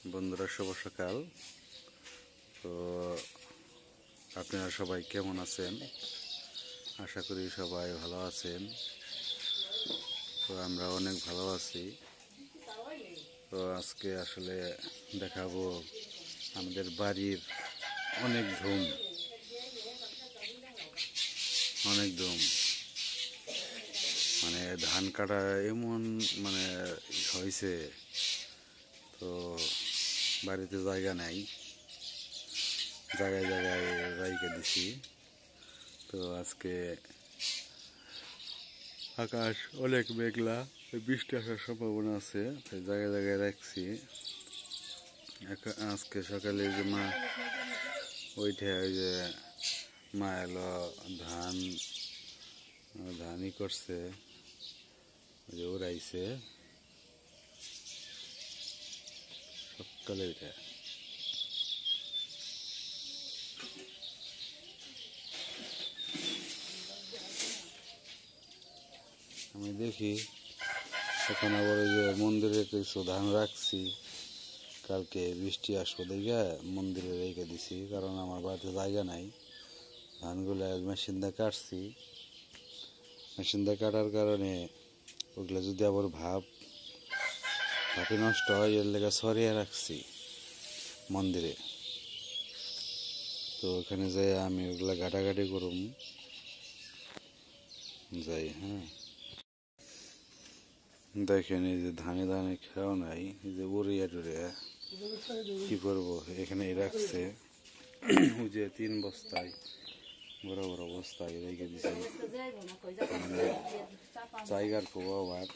বন্ধুরা, শুভ সকাল। তো আপনারা সবাই কেমন আছেন? আশা করি সবাই ভালো আছেন। তো আমরা অনেক ভালো আছি। তো আজকে আসলে দেখাবো আমাদের বাড়ির অনেক ধুম মানে ধান কাটা এমন মানে হয়েছে। তো বাড়িতে জায়গা নাই, জায়গায় জায়গায় রাইখে দিছি। তো আজকে আকাশ অনেক মেঘলা, বৃষ্টি আসার সম্ভাবনা আছে, তাই জায়গায় জায়গায় রাখছি। আজকে সকালে যে মা ওইটা ওই যে মা এলো ধানই করছে, ওই যে উড়াইছে সকালে ওইটা। আমি দেখি এখন আবার ওই যে মন্দিরে কিছু ধান রাখছি, কালকে বৃষ্টি আসবো দেখে মন্দিরে রেখে দিছি, কারণ আমার বাড়িতে জায়গা নাই। ধানগুলো মেশিন দিয়ে কাটছি, মেশিন দিয়ে কাটার কারণে ওগুলো যদি আবার ভাপে নষ্ট হয়, এর লেগে সরিয়ে রাখছি মন্দিরে। তো ওখানে যাই আমি ওগুলা ঘাটাঘাটি করুম যাই। হ্যাঁ, দেখেন এই যে ধানে ধানে খেয়াও নাই, এই যে উড়িয়া টুরিয়া কি করবো, এখানে রাখছে ওই যে 3 বস্তায় বড় বড় বস্তায় রেখে দিছি। মানে জায়গার খুব অভাব,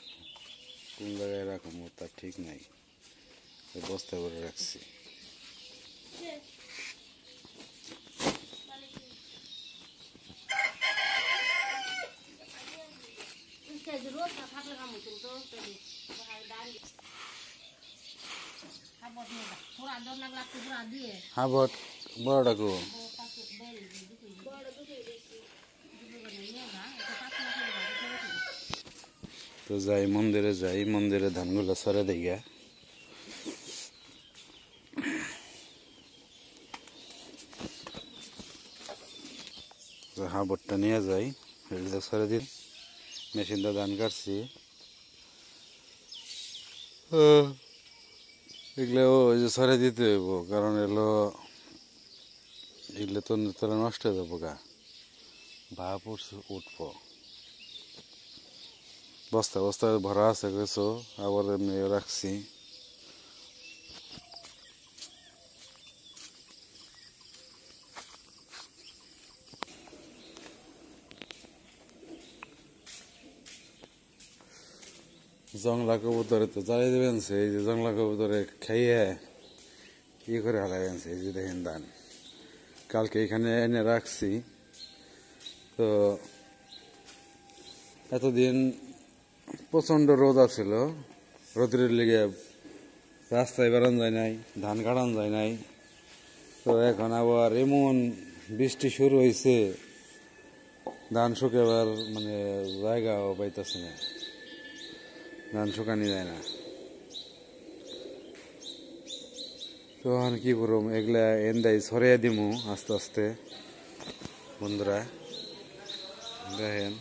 কোন জায়গায় রাখবো তার ঠিক নাই, বস্তা করে রাখছি। হাবট বড়টাকু তো যাই, মন্দিরে ধানগুলো সরে দিই। হাবটটা নিয়ে যাই, এগুলো সরে দিই। মেশিন দিয়ে ধান কাটছি, এগুলো ওই যে সরে দিতে হইব, কারণ এগুলো তো তোরা নষ্ট হয়ে যাবো গা, ভাপ উঠবো। বস্তা বস্তা ভরা আছে কিছু, আবার এমনি রাখছি। জংলা কবুতরে তো জ্বালিয়ে দেবেন, এই যে জংলা কবুতরে খাইয়ে ই করে হারাবেন। এই যে দেখেন ধান কালকে এখানে এনে রাখছি। তো এতদিন প্রচণ্ড রোদ আছিল, রোদের লেগে রাস্তায় বেরোনো যায় নাই, ধান কাটানো যায় নাই। তো এখন আবার এমন বৃষ্টি শুরু হয়েছে, ধান শুকাবার মানে জায়গাও পাইতেছে না, ধান শুকানি যায় না। তো এখন কি করুম, এগুলা এন্দাই ছড়িয়ে দিমু আস্তে আস্তে। বন্ধুরা দেখেন,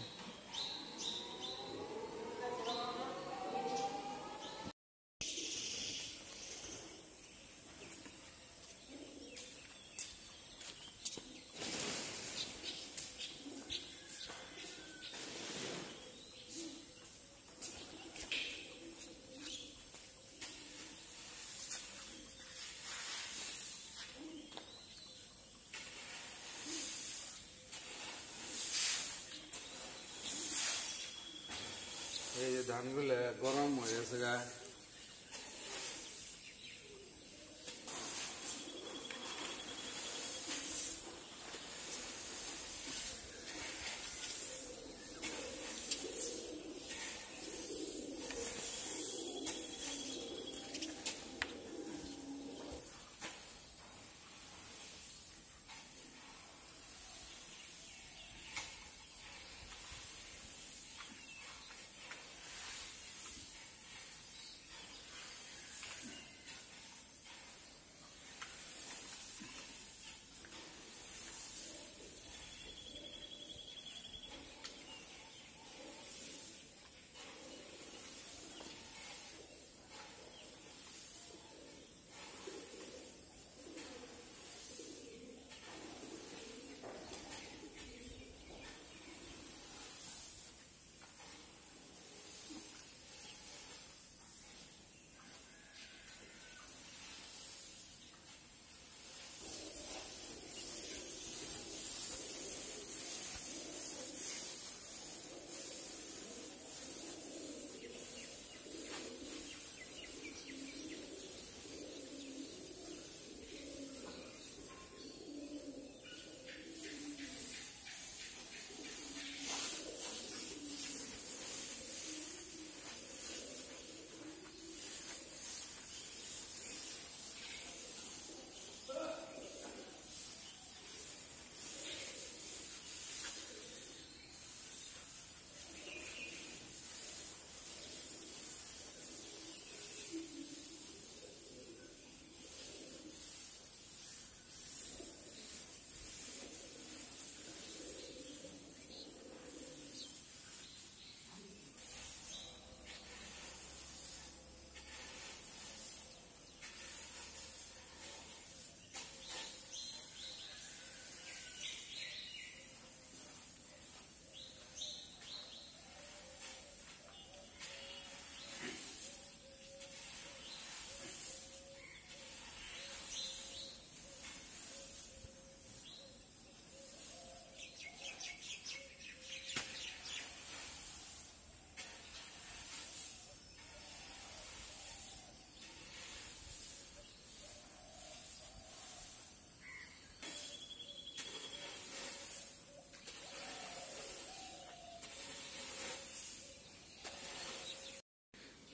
এই যে ধানগুলো গরম হয়ে গেছে গা,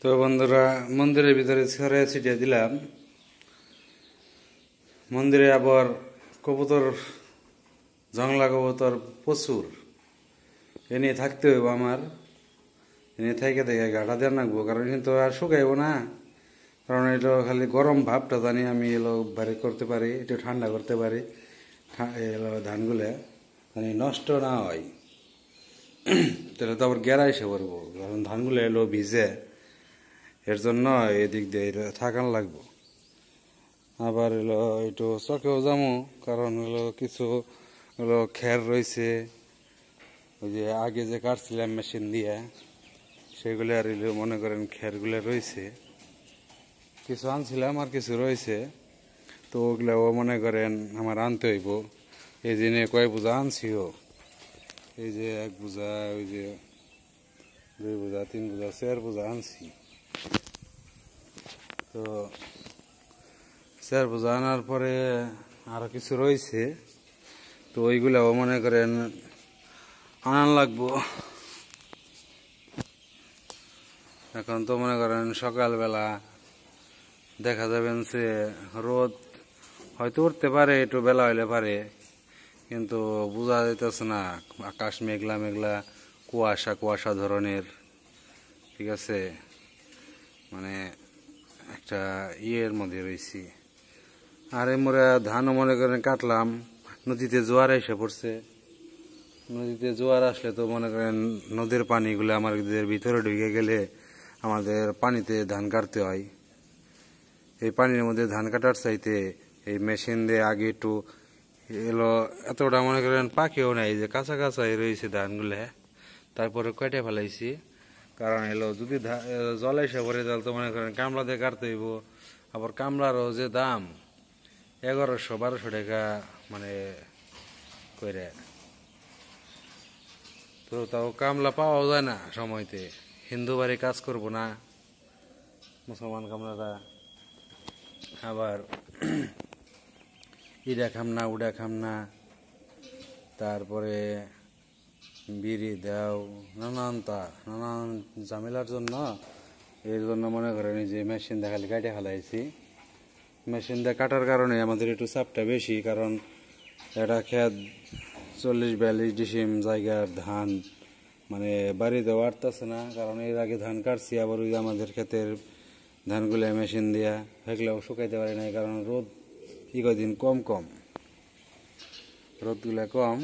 তো বন্ধুরা, মন্দিরের ভিতরে ছড়িয়ে ছিটিয়ে দিলাম। মন্দিরে আবার কবুতর, জংলা কবুতর প্রচুর। এ নিয়ে থাকতে হইব আমার, এনে থেকে ঘাটা দিয়ে রাখবো, কারণ কিন্তু আর শুকাইব না। কারণ এটা খালি গরম ভাবটা জানি আমি এলো বাড়ি করতে পারি, একটু ঠান্ডা করতে পারি এলো ধানগুলো মানে নষ্ট না হয়। তাহলে তো আবার গেরা এসে পড়বো, কারণ ধানগুলো এলো ভিজে, এর জন্য এদিক দিয়ে থাকান লাগবো। আবার এলো একটু চকেও যাবো, কারণ হলো কিছু হলো খের রয়েছে, ওই যে আগে যে কাটছিলাম মেশিন দিয়ে, সেগুলো আর মনে করেন খেরগুলো রয়েছে, কিছু আনছিলাম আর কিছু রয়েছে। তো ওগুলাও মনে করেন আমার আনতে হইব। এই দিনে কয়েক বোঝা আনছিও, এই যে 1 বোঝা, ওই যে 2 বোঝা, 3 বোঝা, 4 বোঝা আনছি। তো 4 বোঝা আনার পরে আরো কিছু রয়েছে, তো ওইগুলাও মনে করেন আনান লাগবো। এখন তো মনে করেন সকালবেলা দেখা যাবেন যে রোদ হয়তো উঠতে পারে, একটু বেলা হইলে পারে, কিন্তু বোঝা যাইতেছে না। আকাশ মেঘলা মেঘলা, কুয়াশা কুয়াশা ধরনের, ঠিক আছে, মানে একটা ইয়ের মধ্যে রয়েছি। আর মোরা ধানও মনে করেন কাটলাম, নদীতে জোয়ার এসে পড়ছে। নদীতে জোয়ার আসলে তো মনে করেন নদীর পানিগুলো আমাদের ভিতরে ঢুকে গেলে আমাদের পানিতে ধান কাটতে হয়। এই পানির মধ্যে ধান কাটার চাইতে এই মেশিন দিয়ে আগে একটু এলো, এতটা মনে করেন পাকেও নাই, যে কাঁচা কাঁচাই রয়েছে ধানগুলো, তারপরে কেটে ফেলাইছি। কারণ এলো যদি জল এসে পড়ে, তাহলে তো মনে করেন কামলা দিয়ে কাটতে হইব। আবার কামলারও যে দাম 1100-1200 টাকা মানে করে, তো তাও কামলা পাওয়াও যায় না সময়তে। হিন্দু বাড়ি কাজ করবো না মুসলমান কামলারা, আবার ইডা খাম না উডা খাম না, তারপরে বিড়ি দাও, নানান ঝামেলার জন্য, এর জন্য মনে করেন যে মেশিন দিয়ে খালি কাটে ফেলাইছি। মেশিন দিয়ে কাটার কারণে আমাদের একটু চাপটা বেশি, কারণ এটা খেত 40-42 ডিসিম জায়গার ধান মানে বাড়িতে বাড়তেছে না। কারণ এর আগে ধান কাটছি, আবার ওই আমাদের ক্ষেতের ধানগুলো মেশিন দিয়া সেগুলো শুকাইতে পারি না, কারণ রোদ কদিন কম রোদগুলা কম,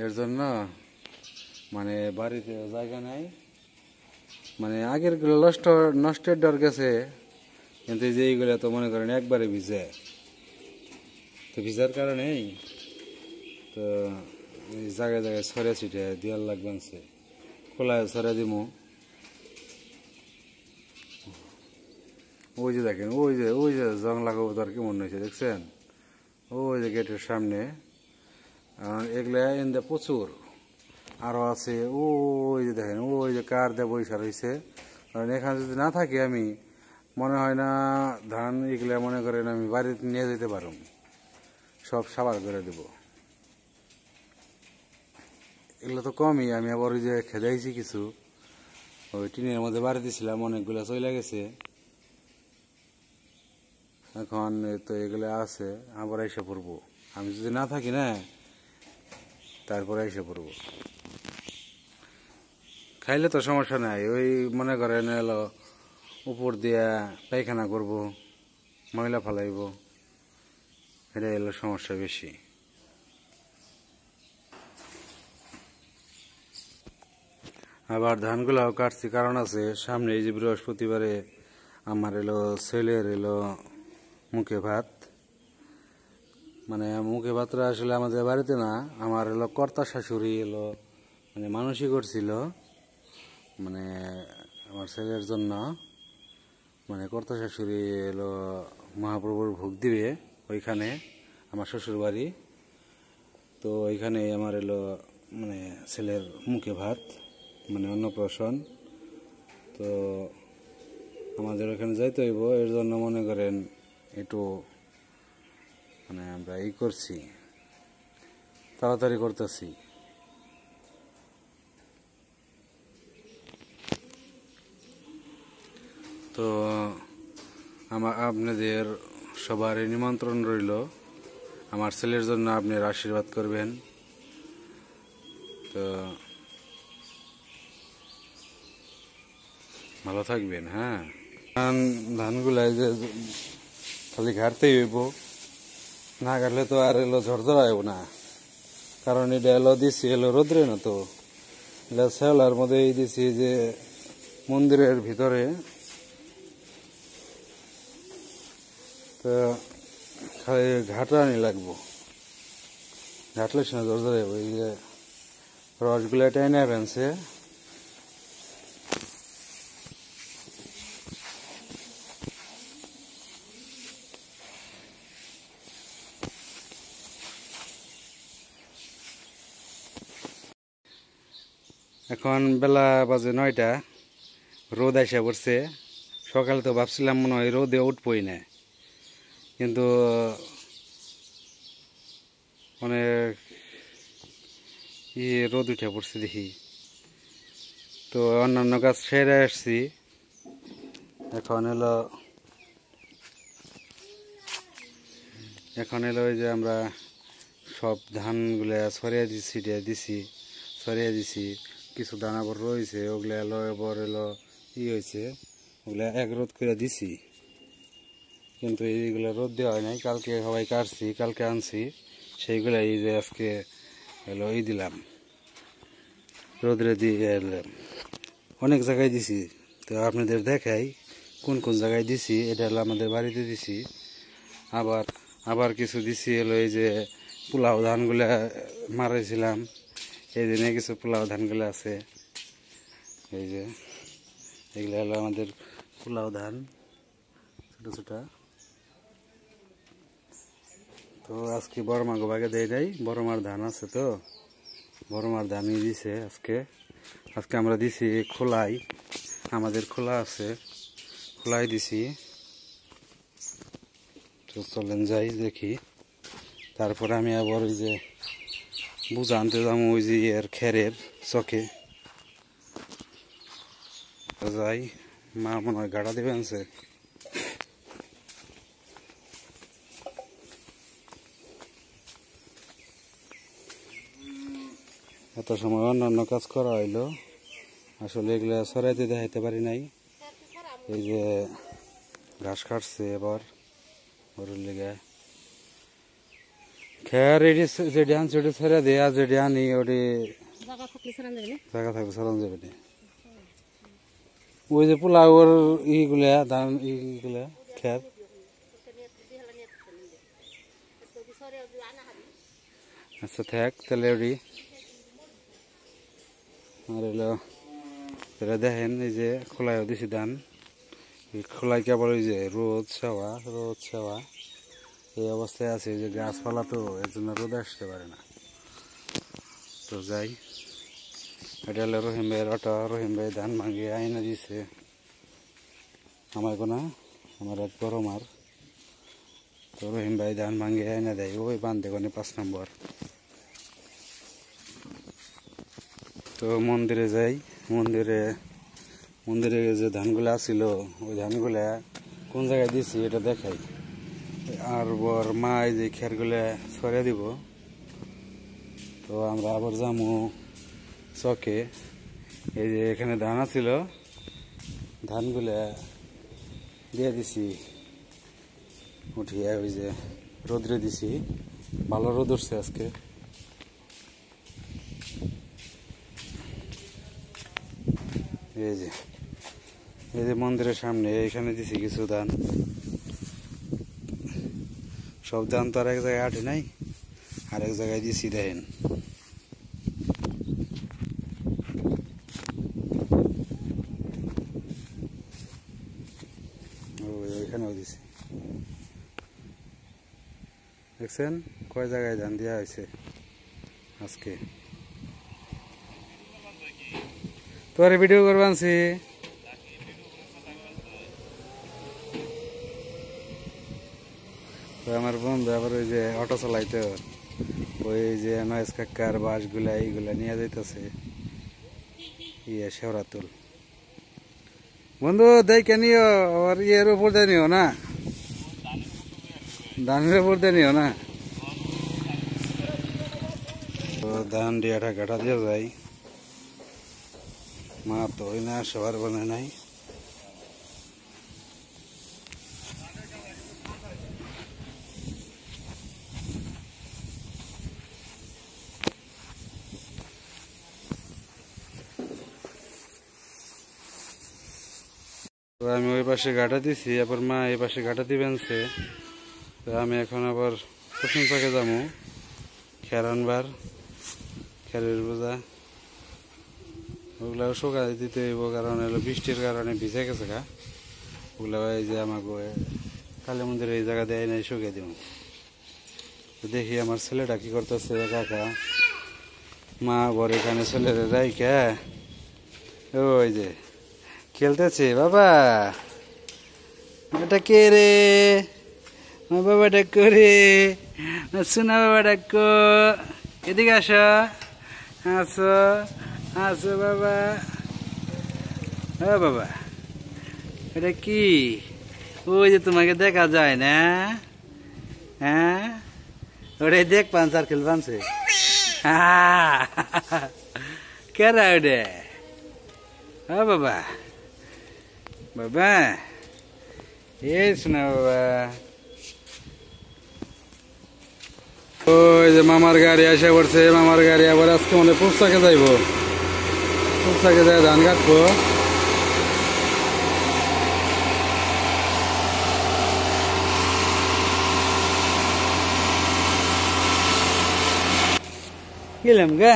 এর জন্য মানে বাড়িতে জায়গা নাই। মানে আগের গুলো নষ্টের ডর গেছে, কিন্তু যে এইগুলা তো মনে করেন একবারে ভিজে, তো ভিজার কারণেই তো জায়গায় জায়গায় ছড়িয়ে ছিটিয়ে দেওয়ার লাগবে, খোলায় ছড়িয়ে দিব। ওই যে দেখেন, ওই যে জংলা কবুতর কেমন হয়েছে দেখছেন, ওই যে গেটের সামনে। এগুলা এনে প্রচুর আরো আছে, ওই যে দেখেন, ওই যে কার দিয়ে বৈশা রয়েছে। কারণ এখানে যদি না থাকি আমি, মনে হয় না ধান এগুলা মনে করেন আমি বাড়িতে নিয়ে যেতে পারব, সব সাবার করে দেব। এগুলো তো কমই, আমি আবার ওই যে খেদাইছি কিছু, ওই টিনের মধ্যে বাড়ি দিয়েছিলাম, অনেকগুলো চলে গেছে। এখন তো এগুলো আছে, আবার এসে পড়বো আমি যদি না থাকি না, তারপরে এসে পড়বো। খাইলে তো সমস্যা নাই, ওই মনে করেন এলো উপর দিয়া পায়খানা করব, ময়লা ফালাইব, এটা এলো সমস্যা বেশি। আবার ধানগুলাও কাটছি, কারণ আছে সামনে এই যে বৃহস্পতিবারে আমার এলো ছেলের এলো মুখে ভাত, মানে মুখে ভাতটা আসলে আমাদের বাড়িতে না, আমার এলো কর্তা শাশুড়ি এলো মানে মানসিক করছিল, মানে আমার ছেলের জন্য, মানে কর্তা শাশুড়ি এলো মহাপ্রভুর ভোগ দিবে ওইখানে, আমার শ্বশুর বাড়ি। তো ওইখানে আমার এলো মানে ছেলের মুখে ভাত, মানে অন্নপ্রাশন। তো আমাদের ওখানে যাইতে হইব, এর জন্য মনে করেন একটু মানে আমরা করছি, তাড়াতাড়ি করতেছি। তো আপনাদের সবার নিমন্ত্রণ রইল, আমার ছেলের জন্য আপনারা আশীর্বাদ করবেন। তো ভালো থাকবেন। হ্যাঁ, ধানগুলা যে খালি ঘাটতেই হইব, না ঘাটলে তো আর ঝরঝরা হইব না। কারণ এটা দিছি রোদ্রে না, তো শ্যাওলার মধ্যে দিছি যে মন্দিরের ভিতরে। তো খালি ঘাটানি লাগবো, ঘাটলে না ঝরঝরা হইব। এই যে রসগুলা টাইনা ফেনছে, এখন বেলা বাজে 9টা, রোদ আসা পড়ছে। সকালে তো ভাবছিলাম মনে হয় রোদে উঠবই না, কিন্তু অনেক রোদ উঠে পড়ছে দেখি। তো অন্যান্য কাজ সেরে আসছি, এখন ওই যে আমরা সব ধানগুলা ছড়িয়ে দিছি, কিছু দানা আবার রয়েছে, ওগুলা এবার হয়েছে, ওগুলা এক রোদ করে দিছি। কিন্তু এইগুলা রোদ দেওয়া হয় নাই, কালকে সবাই কাটছি, কালকে আনছি সেইগুলা। এই যে আজকে দিলাম, রোদ্রে দিয়ে এলাম। অনেক জায়গায় দিছি, তো আপনাদের দেখাই কোন কোন জায়গায় দিছি। এটা আমাদের বাড়িতে দিছি। আবার কিছু দিছি এই যে পোলাও ধানগুলা মারাইছিলাম, এই দিনে কিছু পোলাও ধানগুলো আছে। এই যে এগুলো আমাদের পোলাও ধান, ছোট ছোট। তো আজকে বড় মা গোবাকে দেয় নাই, বড় মার ধান আছে, তো বড় মার ধানই দিছে আজকে। আমরা দিছি খোলাই, আমাদের খোলা আছে, খোলাই দিছি। তো চলেন যাই দেখি। তারপরে আমি আবার ওই যে বুঝা আনতে যাবো, ওই যে খেরের চকে যাই। মা মনে হয় গাড়া দেবে আনছে। এত সময় অন্যান্য কাজ করা হইলো, আসলে এগুলা সরাইতে দেখাইতে পারি নাই। এই যে ঘাস কাটছে এবার গরুর লেগে, খেয়ার এটি যেটি আনছে ওটি ছেড়ে দেয়া, যেটি আনি ওটি জায়গা থাকলে সরান যাবে না। ওই যে পোলাওর ইগুলা ধান ইগুলা খের, আচ্ছা থাক তাহলে ওটি। আর এটা দেখেন, এই যে খোলাইও দিছি ধান, খোলাই কেবল ওই যে রোদ ছাওয়া এই অবস্থায় আছে। যে গাছপালা, তো এর জন্য রোদ আসতে পারে না। তো যাই, এটা হলো রহিম ভাইয়ের অটো। রহিম ভাই ধান ভাঙিয়ে আইনা দিছে আমার কোনা, আমার এক বড় মার। তো রহিম ভাই ধান ভাঙিয়ে আইনা দেয় ওই বান্ধে কোনে 5 নম্বর। তো মন্দিরে যাই, মন্দিরে যে ধানগুলা আছিল, ওই ধানগুলা কোন জায়গায় দিছি এটা দেখাই। আর মা এই যে খেরগুলা ছড়িয়ে দিব। তো আমরা আবার যাবো চকে। এই যে এখানে ধান আছিল, ধানগুলা দিয়ে দিছি উঠিয়ে, ওই যে রোদ্রে দিছি। ভালো রোদ উঠছে আজকে। এই যে মন্দিরের সামনে এখানে দিছি কিছু ধান। সব ধান তো আর এক জায়গায় আটে নাই, আরেক জায়গায় দিছি দেখেন। ওইখানেও দিছি, দেখছেন কয় জায়গায় ধান দেওয়া হয়েছে আজকে। তোরে ভিডিও করবানছি। আমার বন্ধু আবার ওই যে অটো চালাইতো, ওই যে নয়েজ কাকার বাসগুলা এইগুলা নিয়ে যাইতেছে শেওরাতুল। বন্ধু দেখে নিও আর ইয়ের উপর দিয়ে নিও না, ধানের উপর দিয়ে নিও না। তো ধান ডিয়াটা কাটা দিয়ে যাই, মা তো ওই না সবার বনে নাই। তো আমি ওই পাশে গাটা দিছি, আবার মা এই পাশে গাটা দিবেনছে। তো আমি এখন আবার প্রশংসাকে যাবো খের আনবার, খেরের বোঝা ওগুলা শুকাই দিতে হইব, কারণ হলো বৃষ্টির কারণে ভিজে গেছে গা। ওগুলা এই যে আমাকে কালী মন্দিরে এই জায়গা দেয় নাই, শুকিয়ে দিব। দেখি আমার ছেলেটা কি করতেছে কাকা, মা বর এখানে ছেলের রাইকা ওই যে খেলতেছে। বাবা এটা কে রে? বাবা ডাকো রে, শোনা বাবা ডাকো, এদিকে আসো, আসো আসো বাবা। ও বাবা এটা কি? ওই যে তোমাকে দেখা যায় না, হ্যাঁ ওটাই দেখ, পান সার্কেল বানছে। কেরা ওটা? ও বাবা, বাবা এই শোনা বাবা। ওই যে মামার গাড়ি আসে পড়ছে, মামার গাড়ি আবার আজকে মনে পুস্তকে যাইব, পুস্তকে যায় ধান কাটবো। গেলাম গা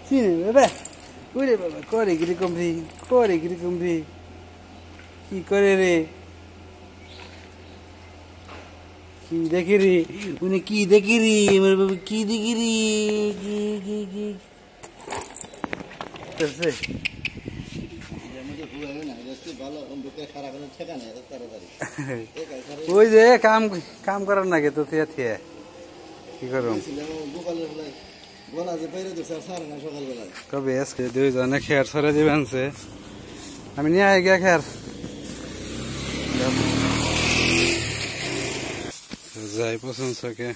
চিনে বাবা। ওরে বাবা করে কিরকম রে, করে কিরকম রে, কি করে রে, কি দেখি রে, উনি কি দেখি রে, আমার বাবা কি দেখি রে, কি কি কি করছে? ওই যে কাম কাম করার নাকি তো থিয়া থিয়া কি করুম কবে আজকে দুইজনে খেয়ার ছড়ে দিবেনছে, আমি নিয়ে আই গিয়া খেয়ার যাই প্রশংসকে।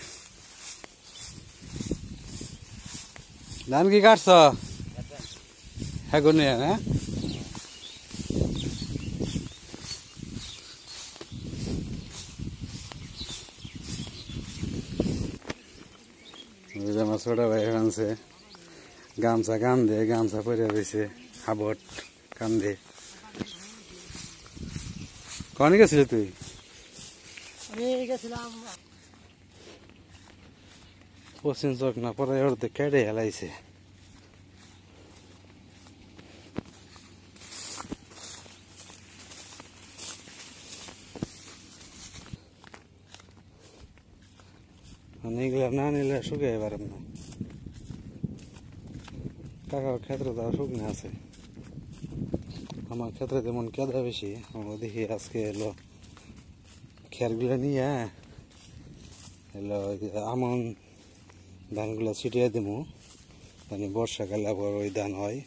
ধান কি কাটছ? হ্যাঁ গুনে হ্যাঁ আমার ছোট ভাই আনছে গামছা কান্দে, গামছা পরে রয়েছে হাবট কান্দে। কনে গেছিলি তুই? পশ্চিম চক না পরে ওর কেটে হেলাইছে। নিগলা না নিলে শুকিয়ে পারেন না। কাকার ক্ষেত্রে তাও শুকনো আছে, আমার ক্ষেত্রে তেমন কেদা বেশি। আমরা দেখি আজকে এলো খেরগুলো নিয়ে এলো আমন ধানগুলো ছিটিয়ে দেবো, মানে বর্ষাকালে আবার ওই ধান হয়,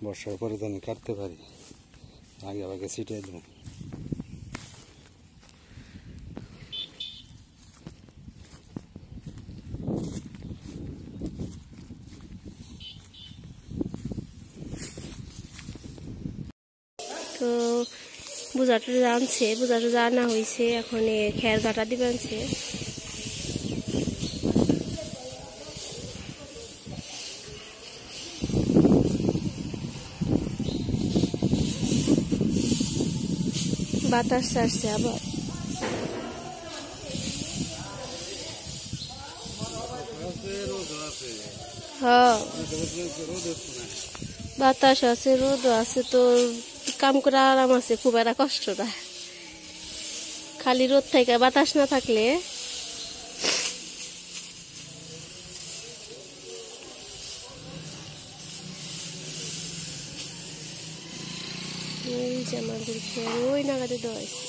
বর্ষার পরে ধান কাটতে পারি, আগে আগে ছিটিয়ে দেবো। তো বুঝাটা জানছে, বুঝাটা জানা হয়েছে, এখন খের কাটা দিবেনছে। বাতাস ছাড়ছে আবার, হ্যাঁ বাতাস আছে, রোদ আছে, তো কাম করে আরাম আছে, খুব একটা কষ্ট না। খালি রোদ থেকে বাতাস না থাকলে আমাদের খেয়াল ওই নাগাদে দেওয়া হয়েছে।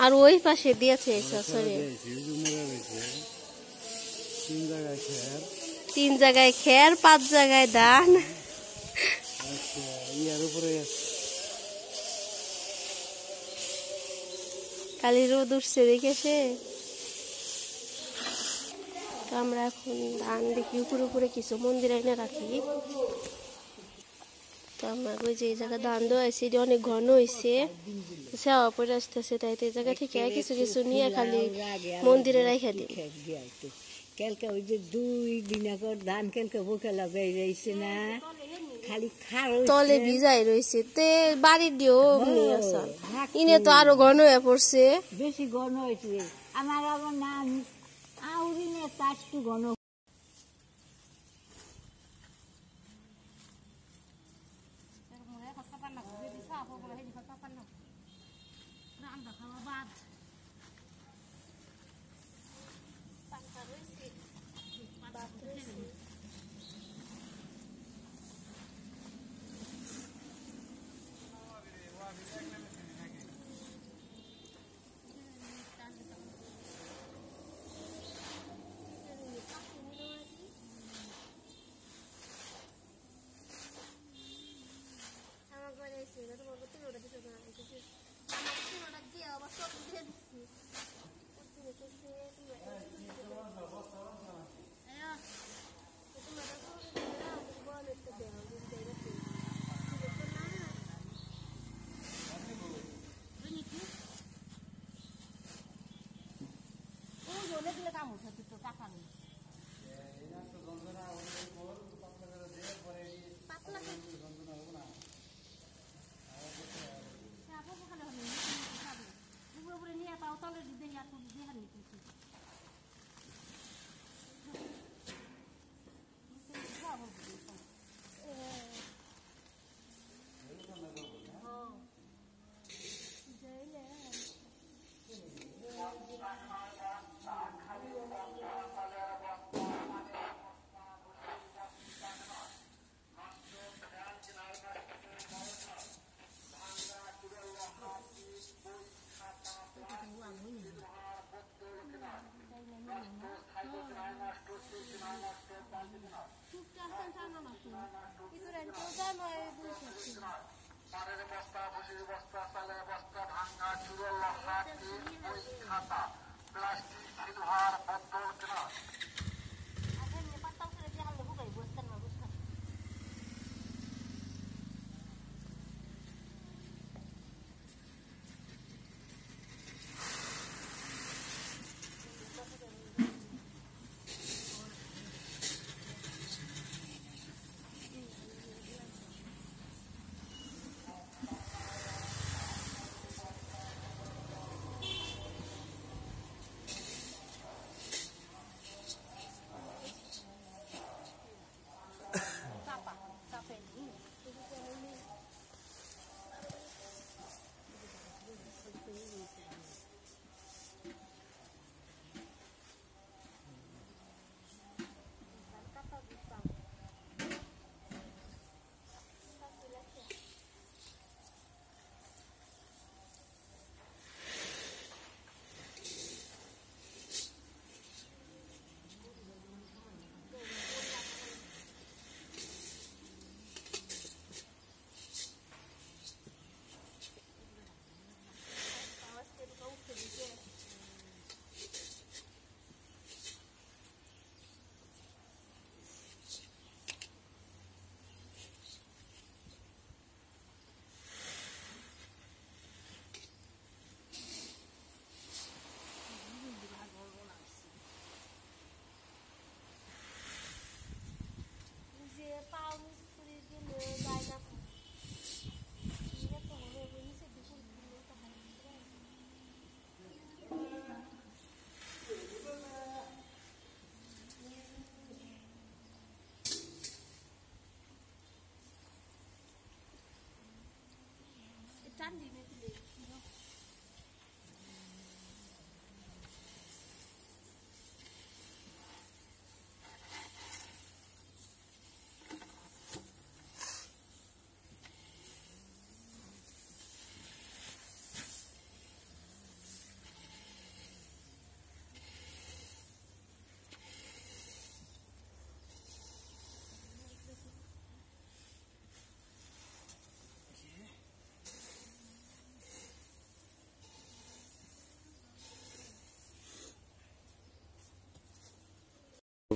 আর ওই পাশে দিয়েছে সরি 3 জায়গায় খের 5 জায়গায় ধান। খালি রোদ উঠছে দেখেছে। তো আমরা এখন ধান দেখি উপরে কিছু মন্দির এনে রাখি। তো আমরা ওই যে এই জায়গা ধান দেওয়া হয়েছে, এটা অনেক ঘন হয়েছে, সেওয়া পরে আসতেছে, তাই তো এই জায়গা থেকে কিছু কিছু নিয়ে খালি মন্দিরে রাখা দিই। কালকে ওই যে 2 দিন আগে ধান কালকে বুকে লাগাই রয়েছে না, খালি খার তলে ভিজাই রয়েছে, তে বাড়ি দিও ইনে তো আরো ঘন হয়ে পড়ছে, বেশি ঘন হয়েছে। আমার আবার না আউরিনে তার একটু ঘন।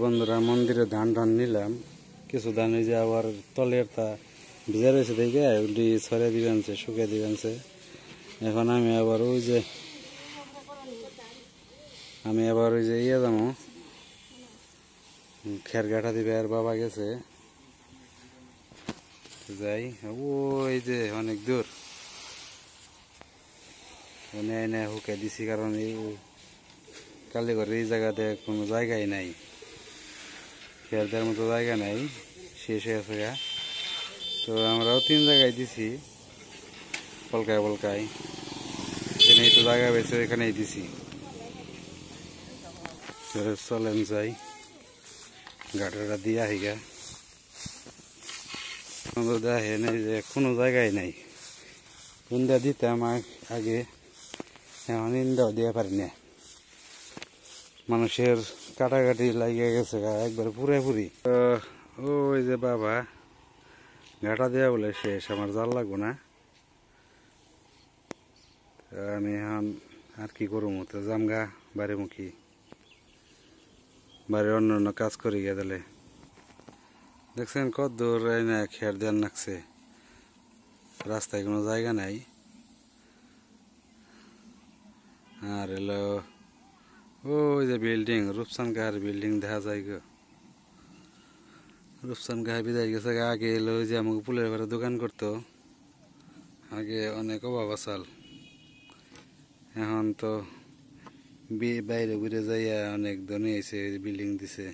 বন্ধুরা মন্দিরে ধান টান নিলাম, কিছু ধান এই যে আবার তলের তা ভিজা রয়েছে দেখে ওগুলি ছড়িয়ে দিবেন, শুকিয়ে দিবেন। এখন আমি আবার ওই যে ইয়ে যাবো, খের গাঁঠা দিবে। আর বাবা গেছে, যাই। ওই যে অনেক দূর এনে হুকে দিছি, কারণ এই কালীঘরের এই জায়গাতে কোনো জায়গাই নাই, খেয়াল দেওয়ার মতো জায়গা নাই, শেষ হয়ে গেছে গা। তো আমরাও 3 জায়গায় দিছি, পলকায় পলকায় এখানে একটু জায়গা পেয়েছে, এখানেই দিছি। চলেন যাই, গাটাটা দিয়ে আহি গা। দেখেন এই যে কোনো জায়গায় নাই, ইন্দা দিতাম আগে, এখন ইন্দাও দিয়ে পারি না। মানুষের কাটাকাটি লাগিয়ে গেছে একবার পুরাপুরি। ওই যে বাবা ঘাটা দেওয়া বলে শেষ, আমার জাল লাগবো না। আমি এখন আর কি করবো, তো জামগা বাড়ি মুখী, বাড়ির অন্য অন্য কাজ করি গে। তাহলে দেখছেন কত দূর না খেয়ার দেন লাগছে, রাস্তায় কোনো জায়গা নাই। আর এলো ওই যে বিল্ডিং, রূপসান গাঁয়ের বিল্ডিং দেখা যায় গো। রূপসান গায়ে বিদায় গেছে। আগে এলো যে আমাকে পুলের ঘরে দোকান করতো, আগে অনেক অভাব আসাল। এখন তো বাইরে ঘুরে যাইয়া অনেক ধনী হয়েছে, বিল্ডিং দিছে।